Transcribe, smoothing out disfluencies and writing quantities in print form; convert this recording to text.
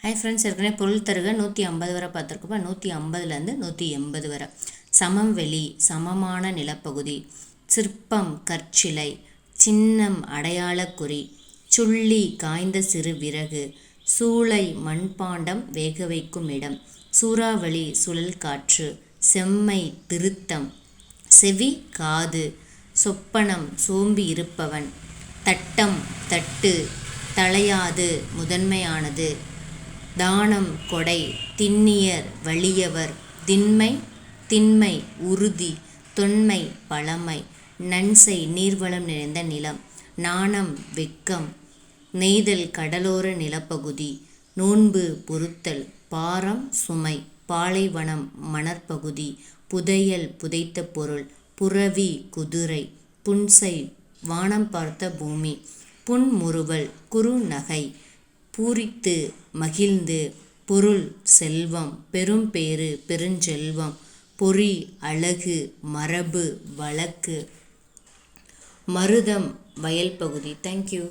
Hi friends, ஏற்கனவே பொருள் தருக 150 வரை பார்த்துருக்கப்ப 150லேருந்து 180 வரை. சமவெளி சமமான நிலப்பகுதி, சிற்பம் கற்சிலை, சின்னம் அடையாளக்குறி, சுள்ளி காய்ந்த சிறு விறகு, சூளை மண்பாண்டம் வேக வைக்கும் இடம், சூறாவளி சுழல் காற்று, செம்மை திருத்தம், செவி காது, சொப்பனம் சோம்பி இருப்பவன், தட்டம் தட்டு தலையாது முதன்மையானது, தானம் கொடை, திண்ணியர் வலியவர், திண்மை திண்மை உறுதி, தொன்மை பழமை, நன்செய் நீர்வளம் நிறைந்த நிலம், நாணம் வெட்கம், நெய்தல் கடலோர நிலப்பகுதி, நோன்பு பொறுத்தல், பாரம் சுமை, பாலைவனம் மணற்பகுதி, புதையல் புதைத்த பொருள், புரவி குதிரை, புன்சை வானம் பார்த்த பூமி, புன்முறுவல் குறுநகை, பூரித்து மகிழ்ந்து, பொருள் செல்வம், பெரும்பேறு பெருஞ்செல்வம், பொறி அழகு, மரபு வழக்கு, மருதம் வயல் பகுதி. தேங்க்யூ.